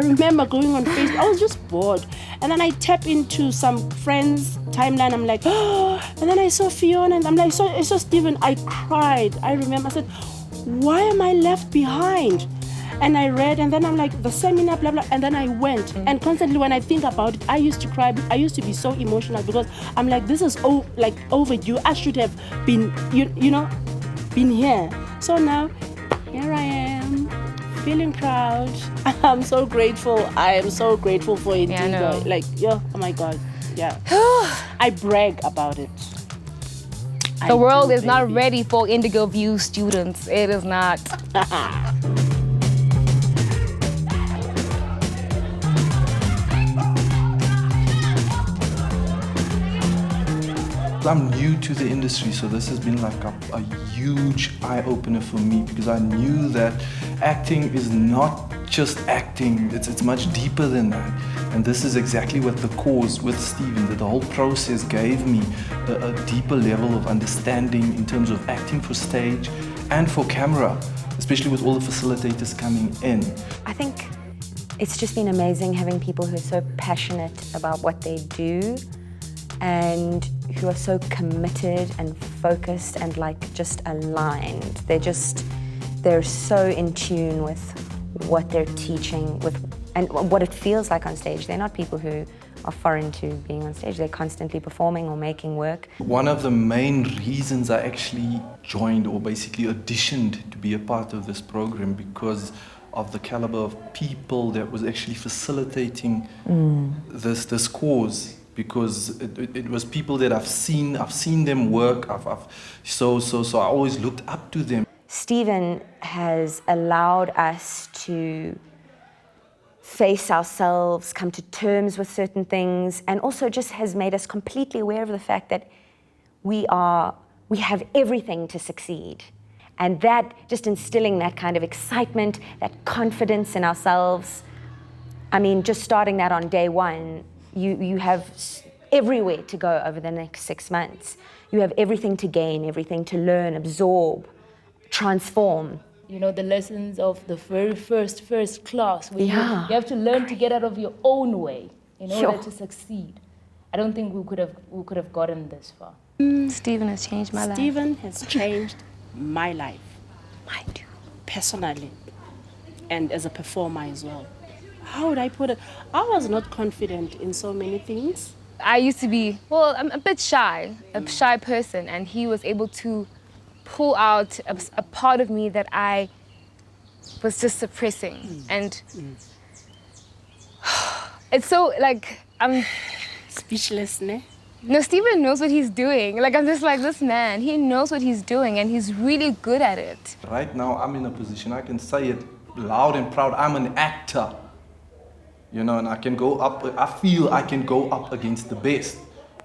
remember going on Facebook. I was just bored. And then I tap into some friends' timeline. I'm like, oh, and then I saw Fiona and I'm like, I saw Stephen. I cried. I remember, I said, why am I left behind? And I read, and then I'm like, the seminar, blah, blah, and then I went. And constantly when I think about it, I used to cry. I used to be so emotional because I'm like, this is overdue. I should have been, been here. So now, here I am, feeling proud. I'm so grateful. I am so grateful for Indigo. Oh my God, yeah. I brag about it. The world is not ready for Indigo View students. It is not. I'm new to the industry, so this has been like a huge eye-opener for me because I knew that acting is not just acting, it's much deeper than that. And this is exactly what the course with Stephen, that the whole process gave me a deeper level of understanding in terms of acting for stage and for camera, especially with all the facilitators coming in. I think it's just been amazing having people who are so passionate about what they do and who are so committed and focused and just aligned. They're so in tune with what they're teaching and what it feels like on stage. They're not people who are foreign to being on stage. They're constantly performing or making work. One of the main reasons I actually joined or basically auditioned to be a part of this program because of the caliber of people that was actually facilitating this course. Because it was people that I've seen them work. So I always looked up to them. Stephen has allowed us to face ourselves, come to terms with certain things, and also just has made us completely aware of the fact that we have everything to succeed. And that, just instilling that kind of excitement, that confidence in ourselves. I mean, just starting that on day one, you have everywhere to go over the next 6 months. You have everything to gain, everything to learn, absorb, transform. You know, the lessons of the very first class, where you have to learn to get out of your own way in order to succeed. I don't think we could have gotten this far. Stephen has changed my life. Stephen has changed my life. Mine too. Personally, and as a performer as well. How would I put it? I was not confident in so many things. I used to be, I'm a bit shy, a shy person, and he was able to pull out a part of me that I was just suppressing. And it's so, I'm... Speechless, ne? No, Stephen knows what he's doing. I'm just like, this man, he knows what he's doing, and he's really good at it. Right now, I'm in a position, I can say it loud and proud, I'm an actor. You know, and I feel I can go up against the best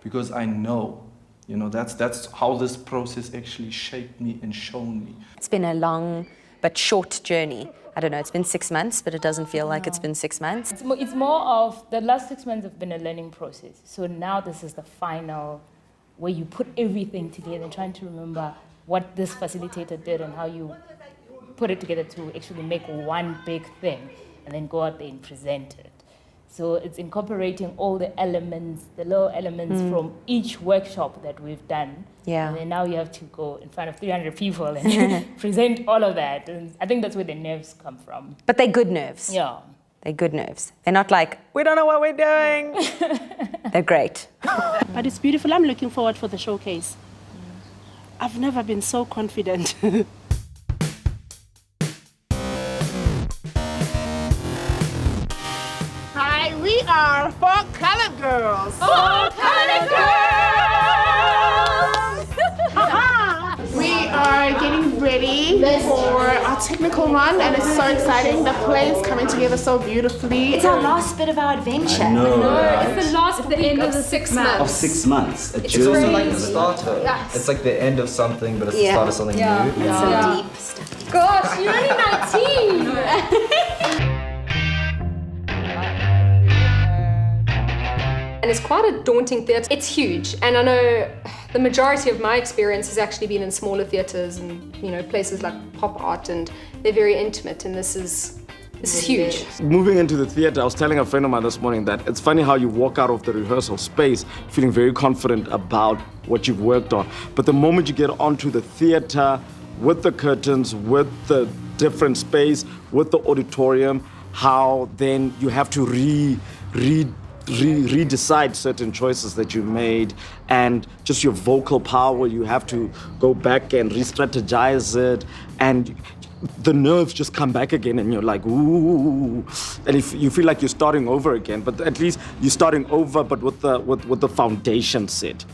because I know, that's how this process actually shaped me and shown me. It's been a long but short journey. I don't know, it's been 6 months, but it doesn't feel like it's been 6 months. It's more of the last 6 months have been a learning process. So now this is the final, where you put everything together and trying to remember what this facilitator did and how you put it together to actually make one big thing and then go out there and present it. So it's incorporating all the elements, the little elements from each workshop that we've done. Yeah. And then now you have to go in front of 300 people and present all of that. And I think that's where the nerves come from. But they're good nerves. Yeah. They're good nerves. They're not like, we don't know what we're doing. They're great. But it's beautiful. I'm looking forward for the showcase. I've never been so confident. Hi, we are Four Colored Girls. Four Colored Girls! We are getting ready for our technical run, and it's so exciting. The play is coming together so beautifully. It's our last bit of our adventure. It's the last end of the 6 months. of 6 months. A It's journey. like the start of it. Yes. It's like the end of something, but it's the start of something new. It's so deep stuff. Gosh, you're only 19! And it's quite a daunting theatre. It's huge, and I know the majority of my experience has actually been in smaller theatres and places like pop art, and they're very intimate. And this is This is huge. Moving into the theater, I was telling a friend of mine this morning that it's funny how you walk out of the rehearsal space feeling very confident about what you've worked on. But the moment you get onto the theater, with the curtains, with the different space, with the auditorium, how then you have to redecide certain choices that you made, and just your vocal power, you have to go back and re-strategize it, and the nerves just come back again, and you're like, ooh, and if you feel like you're starting over again, but at least you're starting over, but with the foundation set.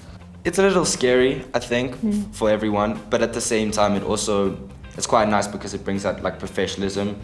It's a little scary, I think, for everyone, but at the same time, it's quite nice because it brings out like professionalism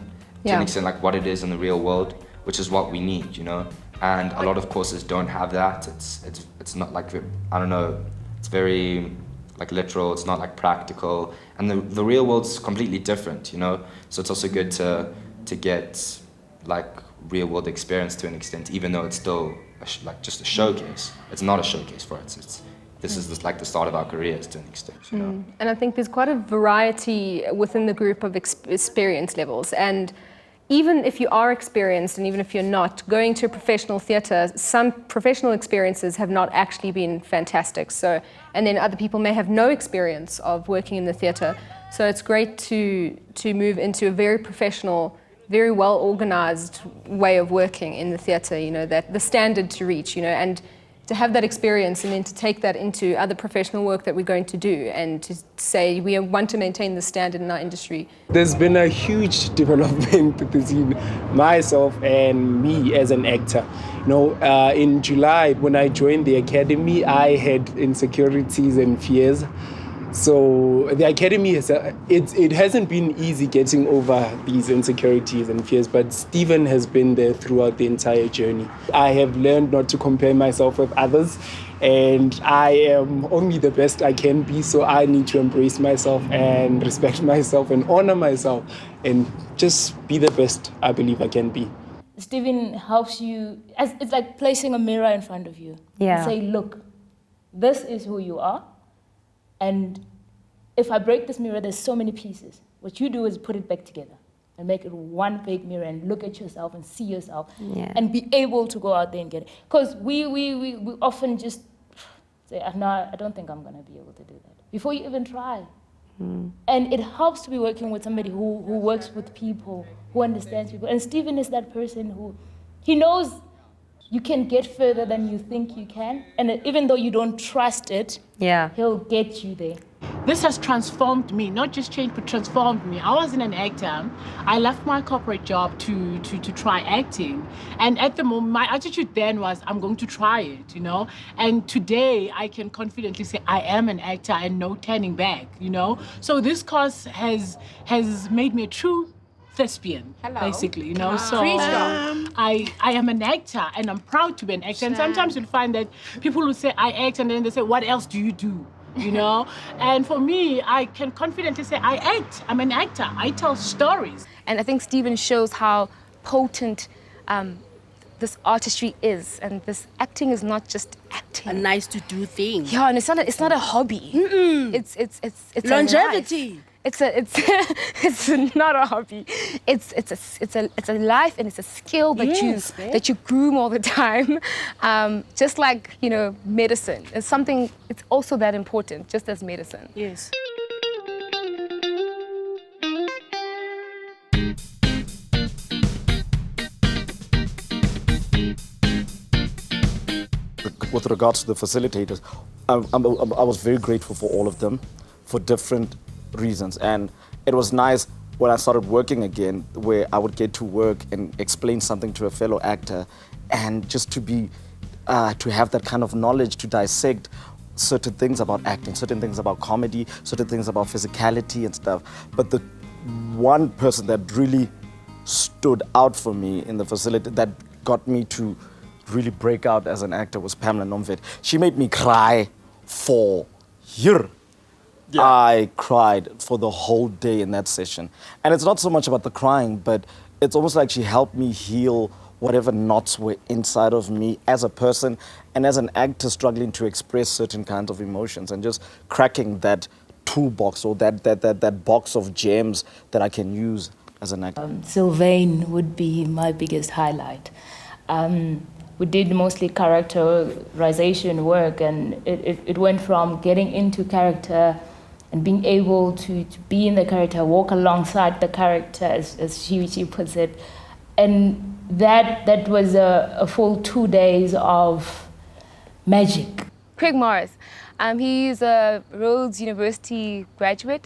to an extent, like what it is in the real world, which is what we need, you know. And a lot of courses don't have that. It's not like, I don't know, it's very like literal, it's not like practical, and the real world's completely different, you know. So it's also good to get like real world experience to an extent, even though it's still like just a showcase. It's not a showcase for us. This is like the start of our careers to an extent, you know. And I think there's quite a variety within the group of experience levels. And even if you are experienced and even if you're not, going to a professional theatre, some professional experiences have not actually been fantastic. So, and then other people may have no experience of working in the theatre. So it's great to move into a very professional, very well organised way of working in the theatre, you know, that the standard to reach, you know, and to have that experience and then to take that into other professional work that we're going to do and to say we want to maintain the standard in our industry. There's been a huge development between myself and me as an actor. You know, in July when I joined the academy, I had insecurities and fears. So the academy it hasn't been easy getting over these insecurities and fears, but Stephen has been there throughout the entire journey. I have learned not to compare myself with others, and I am only the best I can be, so I need to embrace myself and respect myself and honor myself and just be the best I believe I can be. Stephen helps you, it's like placing a mirror in front of you. Yeah. And say, look, this is who you are. And if I break this mirror, there's so many pieces. What you do is put it back together and make it one big mirror and look at yourself and see yourself and be able to go out there and get it. Because we often just say, no, I don't think I'm going to be able to do that, before you even try. And it helps to be working with somebody who works with people, who understands people. And Stephen is that person who, he knows you can get further than you think you can. And even though you don't trust it, he'll get you there. This has transformed me, not just changed, but transformed me. I wasn't an actor. I left my corporate job to try acting. And at the moment, my attitude then was, I'm going to try it, you know? And today, I can confidently say I am an actor and no turning back, you know? So this course has made me a true thespian, basically, you know. So I am an actor and I'm proud to be an actor. And sometimes you'll find that people will say I act and then they say, what else do you do? You know? And for me, I can confidently say I act. I'm an actor. I tell stories. And I think Stephen shows how potent this artistry is, and this acting is not just acting. A nice to do thing. Yeah, and it's not a hobby. It's longevity. It's not a hobby. It's a life, and it's a skill that you groom all the time. Just like, you know, medicine. It's something. It's also that important, just as medicine. Yes. With regards to the facilitators, I was very grateful for all of them, for different reasons. And it was nice when I started working again, where I would get to work and explain something to a fellow actor, and just to be, to have that kind of knowledge to dissect certain things about acting, certain things about comedy, certain things about physicality and stuff. But the one person that really stood out for me in the facility, that got me to really break out as an actor, was Pamela Nomvet. She made me cry for years. Yeah. I cried for the whole day in that session. And it's not so much about the crying, but it's almost like she helped me heal whatever knots were inside of me as a person and as an actor struggling to express certain kinds of emotions, and just cracking that toolbox or that box of gems that I can use as an actor? Sylvain would be my biggest highlight. We did mostly characterization work, and it went from getting into character and being able to be in the character, walk alongside the character, as she puts it. And that was a full 2 days of magic. Craig Morris, he's a Rhodes University graduate,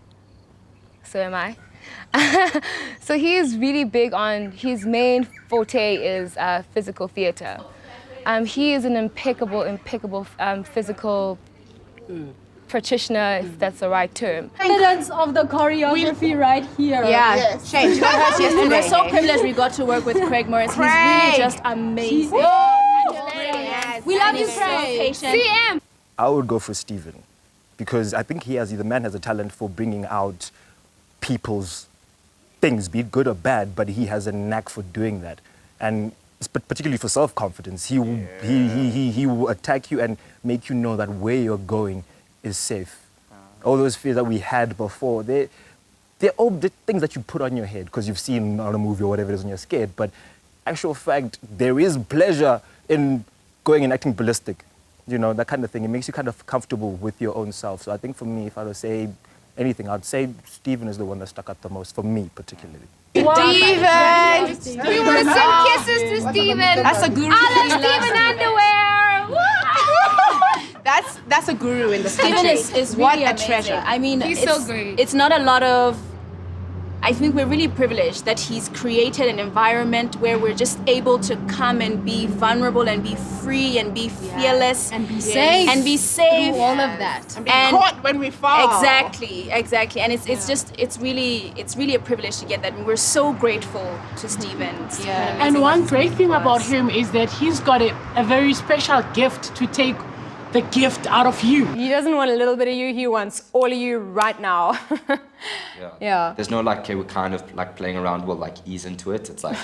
so am I. So he is really big on, his main forte is physical theater. He is an impeccable physical practitioner, if that's the right term. Evidence of the choreography right here. Yeah, yes. Shane, she got hers yesterday. And we're so privileged we got to work with Craig Morris. He's really just amazing. We love you, Craig. CM! I would go for Stephen, because I think the man has a talent for bringing out people's things, be it good or bad, but he has a knack for doing that. And particularly for self-confidence, he will attack you and make you know that where you're going is safe. All those fears that we had before, they're all the things that you put on your head because you've seen on a movie or whatever it is and you're scared. But actual fact, there is pleasure in going and acting ballistic, you know, that kind of thing. It makes you kind of comfortable with your own self. So I think for me, if I were to say anything, I'd say Stephen is the one that stuck out the most, for me particularly. Steven! We want to send kisses to Steven. That's a guru. I love Steven underwear. That's a guru in the Steven country. is really what a amazing. treasure. I mean, He's so great. It's not a lot of. I think we're really privileged that he's created an environment where we're just able to come and be vulnerable and be free and be fearless And be safe. and be safe. All of that. And caught when we fall. Exactly. And it's really a privilege to get that. And we're so grateful to Steven. And one great thing about him is that he's got a very special gift to take the gift out of you. He doesn't want a little bit of you, he wants all of you right now. Yeah. There's no like, okay, we're kind of like playing around, we'll like ease into it. It's like,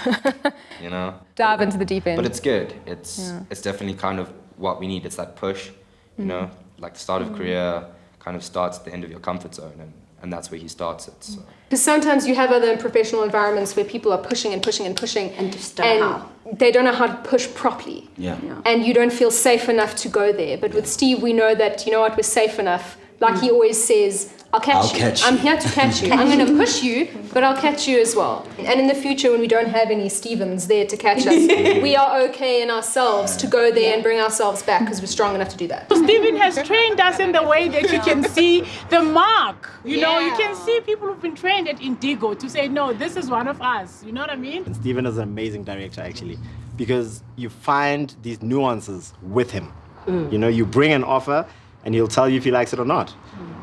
you know. Dive into the deep end. But it's good. It's definitely kind of what we need. It's that push, you know, like the start of career kind of starts at the end of your comfort zone, and that's where he starts it. So. Because sometimes you have other professional environments where people are pushing and pushing and pushing, And just don't know how. they don't know how to push properly. Yeah. And you don't feel safe enough to go there. But with Steve, we know that, you know what, we're safe enough. Like he always says, I'll catch you. I'm here to catch you. I'm going to push you, but I'll catch you as well. And in the future, when we don't have any Stevens there to catch us, we are okay in ourselves to go there and bring ourselves back because we're strong enough to do that. Stephen has trained us in the way that you can see the mark. You know, you can see people who've been trained at Indigo to say, no, this is one of us. You know what I mean? Stephen is an amazing director, actually, because you find these nuances with him. You know, you bring an offer, and he'll tell you if he likes it or not.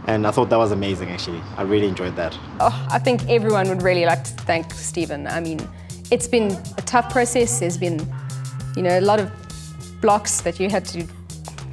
And I thought that was amazing, actually. I really enjoyed that. Oh, I think everyone would really like to thank Stephen. I mean, it's been a tough process. There's been, you know, a lot of blocks that you had to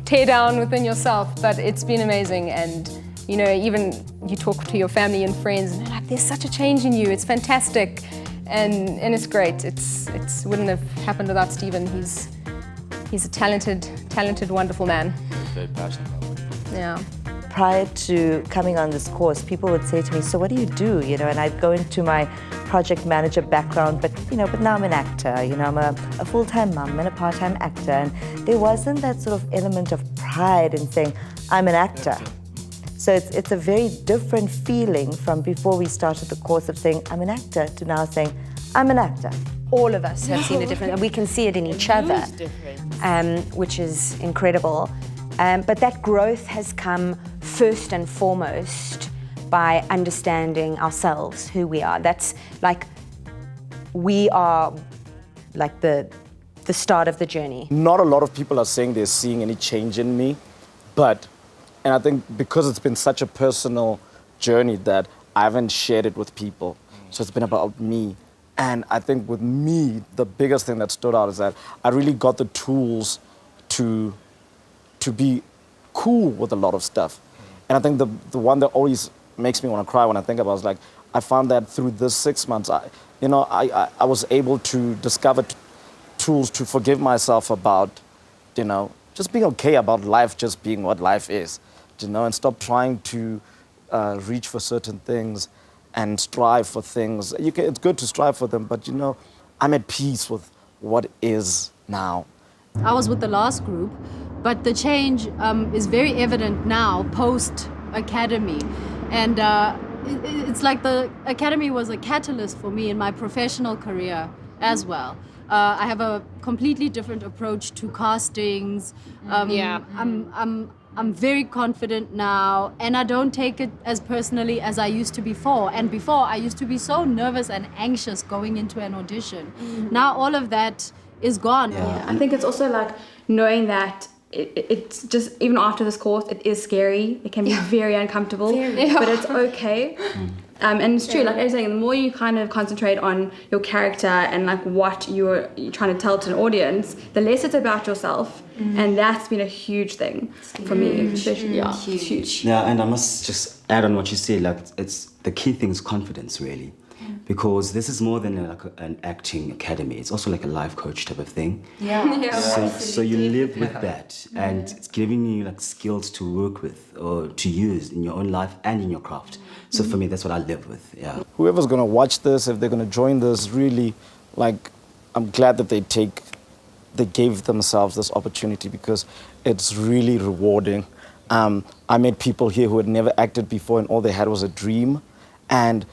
tear down within yourself, but it's been amazing. And, you know, even you talk to your family and friends, and they're like, there's such a change in you. It's fantastic. And it's great. It's wouldn't have happened without Stephen. He's a talented, wonderful man. Very passionate about it. Yeah. Prior to coming on this course, people would say to me, so what do you do? You know, and I'd go into my project manager background, but now I'm an actor. You know, I'm a full-time mom and a part-time actor. And there wasn't that sort of element of pride in saying, I'm an actor. So it's a very different feeling from before we started the course of saying, I'm an actor, to now saying, I'm an actor. All of us have seen a difference, and we can see it in each other, which is incredible. But that growth has come first and foremost by understanding ourselves, who we are. That's like, we are like the start of the journey. Not a lot of people are saying they're seeing any change in me, and I think because it's been such a personal journey that I haven't shared it with people. So it's been about me. And I think with me, the biggest thing that stood out is that I really got the tools to be cool with a lot of stuff. And I think the one that always makes me want to cry when I think about it is like, I found that through this 6 months, I was able to discover tools to forgive myself about, just being okay about life just being what life is, and stop trying to reach for certain things and strive for things. It's good to strive for them, but I'm at peace with what is now. I was with the last group, but the change is very evident now post-academy. And it's like the academy was a catalyst for me in my professional career as well. I have a completely different approach to castings. I'm very confident now, and I don't take it as personally as I used to before. And before, I used to be so nervous and anxious going into an audition. Now all of that is gone. Yeah, I think it's also like knowing that it's just, even after this course, it is scary. It can be very uncomfortable, but it's okay. And it's true, like I was saying, the more you kind of concentrate on your character and like what you're trying to tell to an audience, the less it's about yourself. And that's been a huge thing for me, especially. Yeah, it's huge. Yeah, and I must just add on what you said, like it's the key thing is confidence, really. Because this is more than an acting academy. It's also like a life coach type of thing. So you live with that, and it's giving you like skills to work with or to use in your own life and in your craft. So for me, that's what I live with. Yeah. Whoever's gonna watch this, if they're gonna join this, really, like, I'm glad that they gave themselves this opportunity, because it's really rewarding. I met people here who had never acted before, and all they had was a dream, and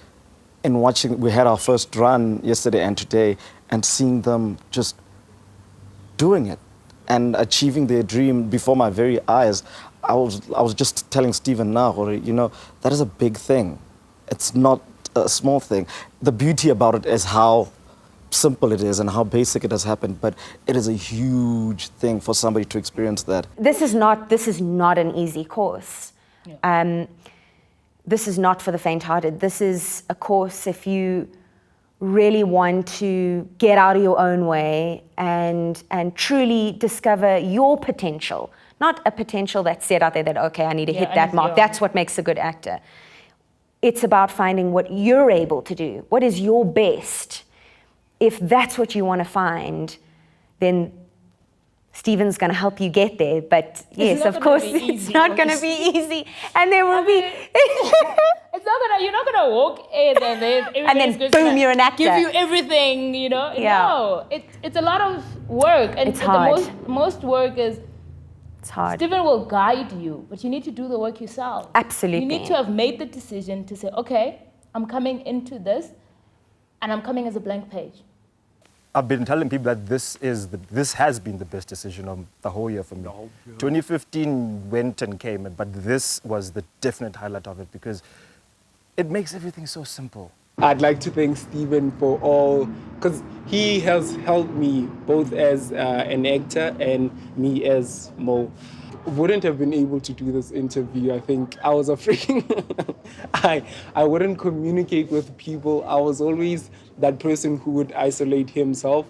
in watching, we had our first run yesterday and today, and seeing them just doing it and achieving their dream before my very eyes. I was just telling Stephen now, that is a big thing. It's not a small thing. The beauty about it is how simple it is and how basic it has happened, but it is a huge thing for somebody to experience that. This is not an easy course. This is not for the faint-hearted. This is a course if you really want to get out of your own way and truly discover your potential, not a potential that's set out there that, okay, I need to hit that mark. That's what makes a good actor. It's about finding what you're able to do. What is your best? If that's what you want to find, then Stephen's going to help you get there, but yes, of course, it's not going to be easy, and there will be. It's not gonna. You're not gonna walk in and then boom, you're an actor. Give you everything, No, it's a lot of work, and it's hard. The most work is. It's hard. Stephen will guide you, but you need to do the work yourself. Absolutely. You need to have made the decision to say, okay, I'm coming into this, and I'm coming as a blank page. I've been telling people that this has been the best decision of the whole year for me. 2015 went and came, but this was the definite highlight of it, because it makes everything so simple. I'd like to thank Stephen for all, because he has helped me both as an actor and me as Mo. Wouldn't have been able to do this interview. I think I was afraid. I wouldn't communicate with people. I was always that person who would isolate himself.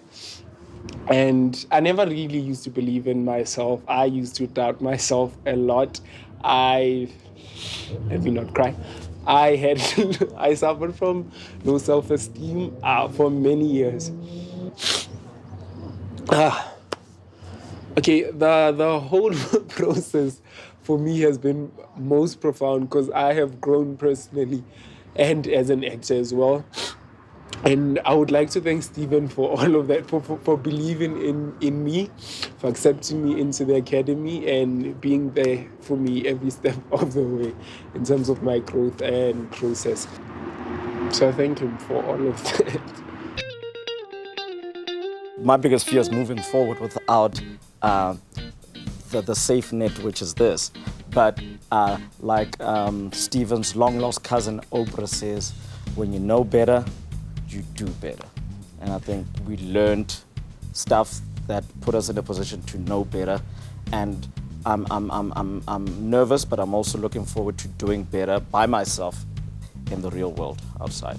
And I never really used to believe in myself. I used to doubt myself a lot. Let me not cry. I suffered from low self-esteem for many years. Okay, the whole process for me has been most profound, because I have grown personally and as an actor as well. And I would like to thank Stephen for all of that, for believing in me, for accepting me into the academy and being there for me every step of the way in terms of my growth and process. So I thank him for all of that. My biggest fear is moving forward without the safe net, which is this. But like Stephen's long-lost cousin Oprah says, when you know better, you do better. And I think we learned stuff that put us in a position to know better. And I'm nervous, but I'm also looking forward to doing better by myself in the real world outside.